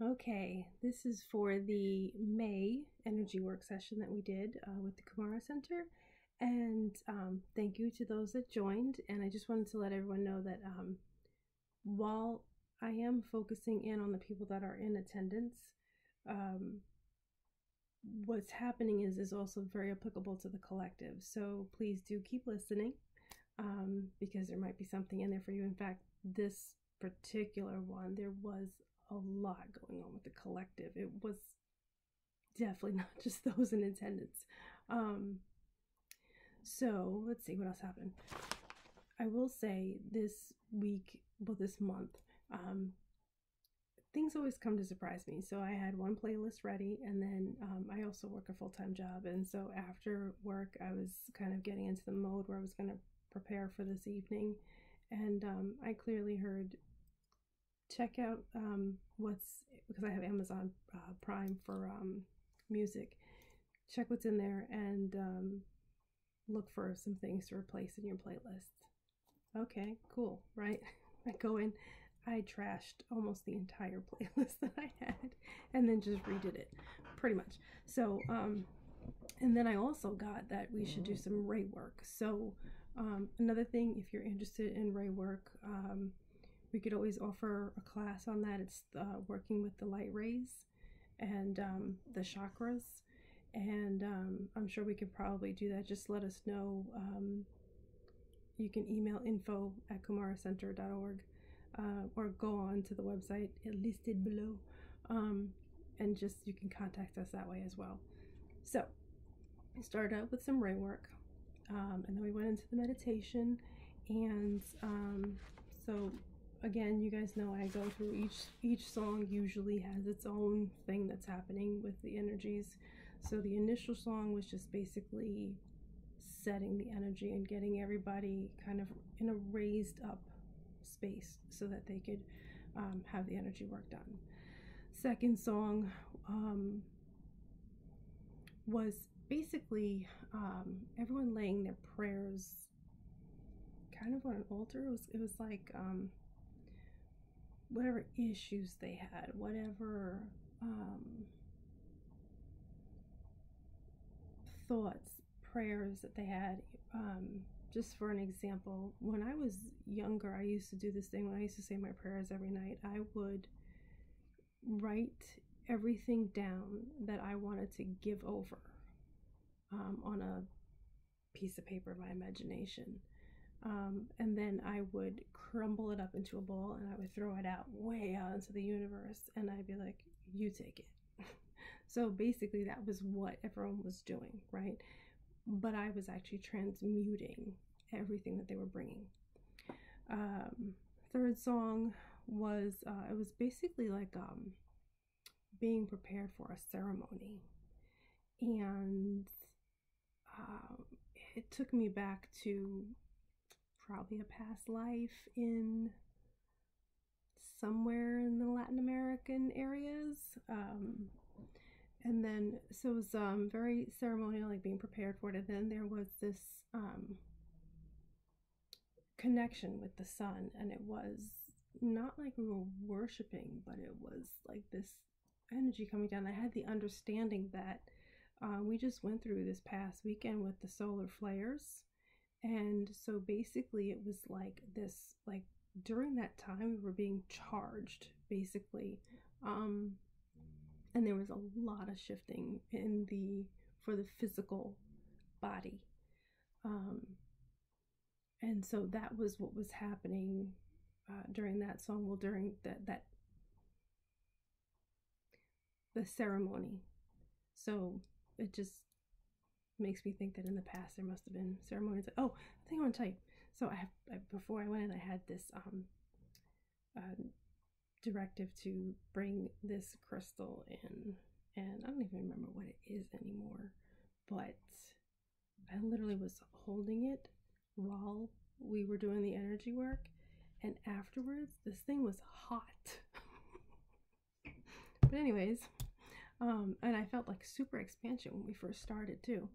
Okay, this is for the May energy work session that we did with the Kumara Center. And thank you to those that joined. And I just wanted to let everyone know that while I am focusing in on the people that are in attendance, what's happening is also very applicable to the collective. So please do keep listening because there might be something in there for you. In fact, this particular one, there was a lot going on with the collective. It was definitely not just those in attendance. So let's see what else happened. I will say this week, well, this month, things always come to surprise me. So I had one playlist ready, and then I also work a full-time job. And so after work, I was kind of getting into the mode where I was going to prepare for this evening. And I clearly heard, check out because I have Amazon Prime for music. Check what's in there and look for some things to replace in your playlist. Okay, cool, right? I go in, I trashed almost the entire playlist that I had and then just redid it, pretty much. So, and then I also got that we should do some ray work. So, another thing, if you're interested in ray work, we could always offer a class on that. It's working with the light rays and the chakras. And I'm sure we could probably do that. Just let us know. You can email info@kumaracenter.org or go on to the website listed below. And just you can contact us that way as well. So we started out with some ray work. And then we went into the meditation. And so again, you guys know I go through each song usually has its own thing that's happening with the energies. So the initial song was just basically setting the energy and getting everybody kind of in a raised up space so that they could have the energy work done. Second song was basically everyone laying their prayers kind of on an altar. It was like whatever issues they had, whatever thoughts, prayers that they had. Just for an example, when I was younger, I used to do this thing when I used to say my prayers every night. I would write everything down that I wanted to give over on a piece of paper, my imagination. And then I would crumble it up into a ball and I would throw it out way out into the universe, and I'd be like, you take it. So basically that was what everyone was doing, right? But I was actually transmuting everything that they were bringing. Third song was, it was basically like being prepared for a ceremony. And it took me back to probably a past life in somewhere in the Latin American areas. And then, so it was very ceremonial, like being prepared for it. And then there was this connection with the sun, and it was not like we were worshiping, but it was like this energy coming down. I had the understanding that we just went through this past weekend with the solar flares. And so basically it was like this, like during that time we were being charged basically. And there was a lot of shifting for the physical body. And so that was what was happening during that song. Well, during the ceremony. So it just makes me think that in the past there must have been ceremonies. Oh, I think I want to tell you. So before I went in, I had this directive to bring this crystal in, and I don't even remember what it is anymore, but I literally was holding it while we were doing the energy work, and afterwards this thing was hot. But anyways, and I felt like super expansion when we first started too,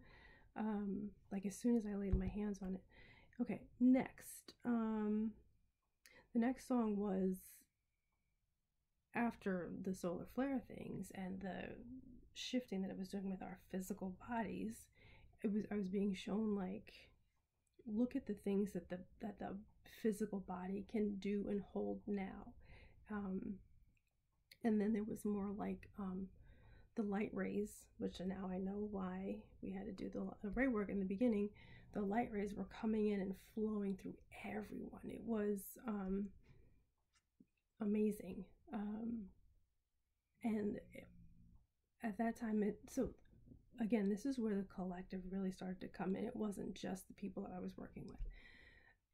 like as soon as I laid my hands on it. Okay, next, the next song was after the solar flare things and the shifting that it was doing with our physical bodies, I was being shown, like, look at the things that the physical body can do and hold now. And then there was more like the light rays, which now I know why we had to do the ray work in the beginning. The light rays were coming in and flowing through everyone. It was amazing. And at that time, so again, this is where the collective really started to come in. It wasn't just the people that I was working with.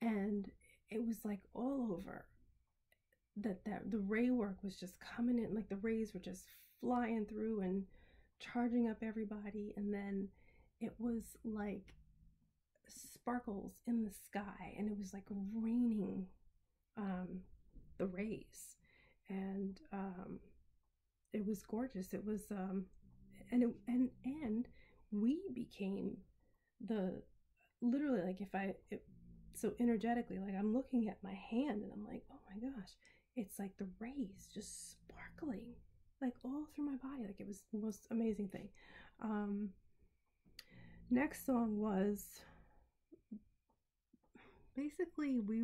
And it was like all over that the ray work was just coming in, like the rays were just flying through and charging up everybody. And then it was like sparkles in the sky, and it was like raining the rays. And it was gorgeous. It was and we became the, literally, like, so energetically, like, I'm looking at my hand and I'm like, oh my gosh, it's like the rays just sparkling like all through my body. Like, it was the most amazing thing. Next song was basically we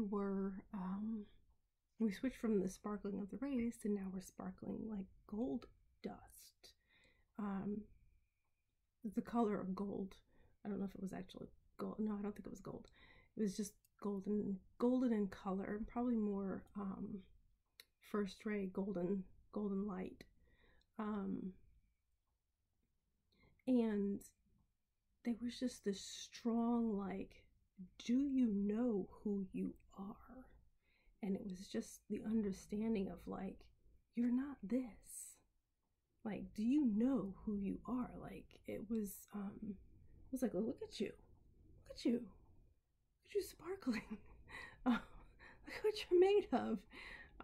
switched from the sparkling of the rays to now we're sparkling like gold dust. The color of gold. I don't know if it was actually gold. No, I don't think it was gold. It was just golden in color, probably more first ray golden light. And there was just this strong, like, do you know who you are? And it was just the understanding of, like, you're not this. Like, do you know who you are? Like, it was like, oh, look at you sparkling. Look what you're made of.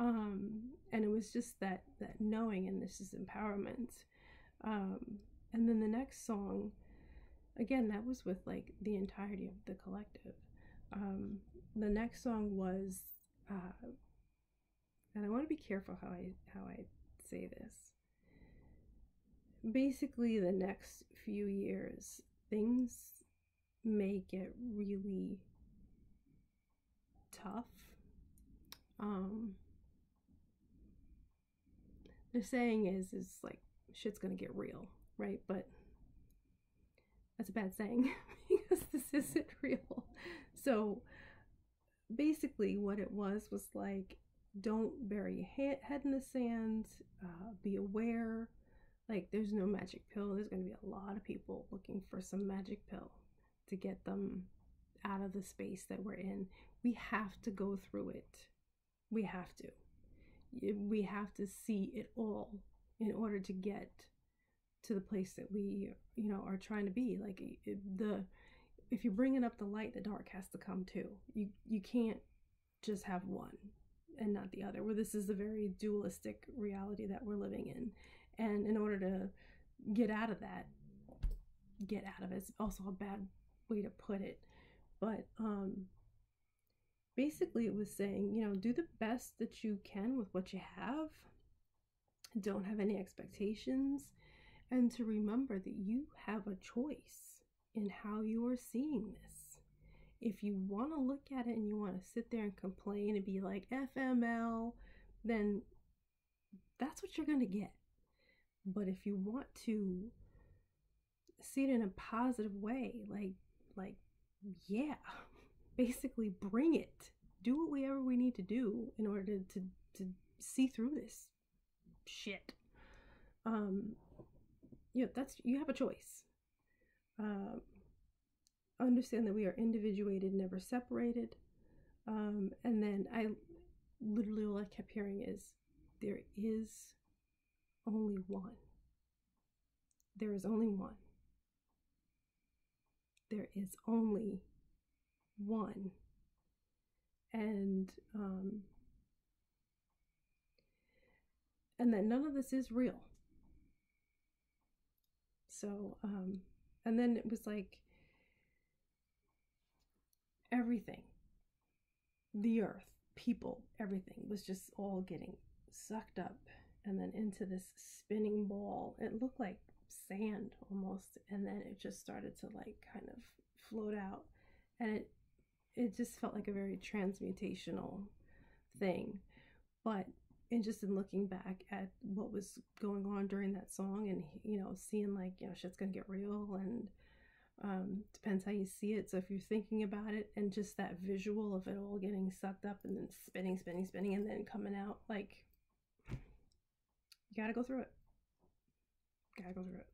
And it was just that knowing, and this is empowerment. And then the next song, again, that was with like the entirety of the collective. The next song was, and I want to be careful how I say this. Basically, the next few years, things may get really tough. The saying is like, shit's gonna get real, right? But that's a bad saying because this isn't real. So basically what it was like, don't bury your head in the sand, be aware. Like, there's no magic pill. There's going to be a lot of people looking for some magic pill to get them out of the space that we're in. We have to go through it. We have to see it all in order to get to the place that we, are trying to be. Like, if you're bringing up the light, the dark has to come too. You can't just have one and not the other, where this is a very dualistic reality that we're living in. And in order to get out of it's also a bad way to put it. But basically it was saying, do the best that you can with what you have. Don't have any expectations. And to remember that you have a choice in how you are seeing this. If you want to look at it and you want to sit there and complain and be like FML, then that's what you're going to get. But if you want to see it in a positive way, like, yeah, basically bring it. Do whatever we need to do in order to see through this shit. You have a choice. Understand that we are individuated, never separated. And then literally all I kept hearing is, there is only one. There is only one. There is only one. And that none of this is real. So, and then it was like everything, the earth, people, everything was just all getting sucked up and then into this spinning ball. It looked like sand almost, and then it just started to like kind of float out, and it just felt like a very transmutational thing. But in looking back at what was going on during that song, and seeing like shit's gonna get real, and depends how you see it. So if you're thinking about it and just that visual of it all getting sucked up and then spinning, spinning, spinning, and then coming out, like, you gotta go through it. Gotta go through it.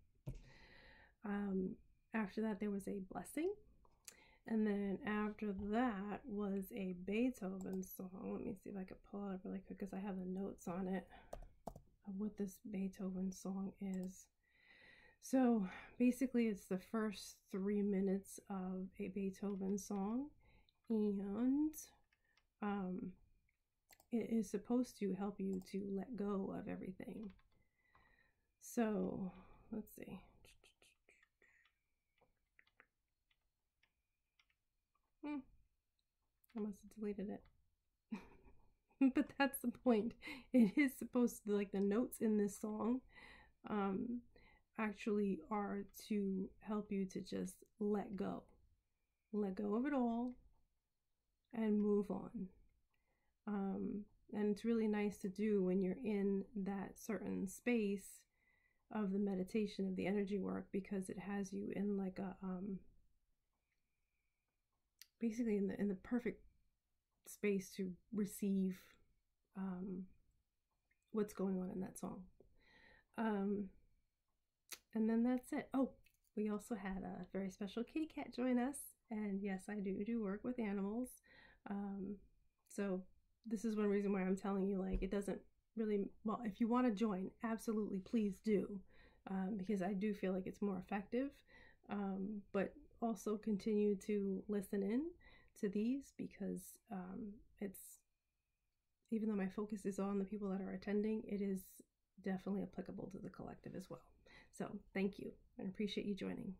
After that, there was a blessing. And then after that was a Beethoven song. Let me see if I can pull it up really quick because I have the notes on it of what this Beethoven song is. So basically, it's the first 3 minutes of a Beethoven song, and it is supposed to help you to let go of everything. So let's see. I must have deleted it. But that's the point. It is supposed to, like, the notes in this song actually are to help you to just let go. Let go of it all and move on. And it's really nice to do when you're in that certain space of the meditation, of the energy work, because it has you in like a basically in the perfect space to receive what's going on in that song. And then that's it. Oh, we also had a very special kitty cat join us, and yes, I do work with animals. So this is one reason why I'm telling you, like, it doesn't really, well, if you want to join, absolutely please do, because I do feel like it's more effective, but also continue to listen in to these, because it's, even though my focus is on the people that are attending, it is definitely applicable to the collective as well. So thank you, and appreciate you joining.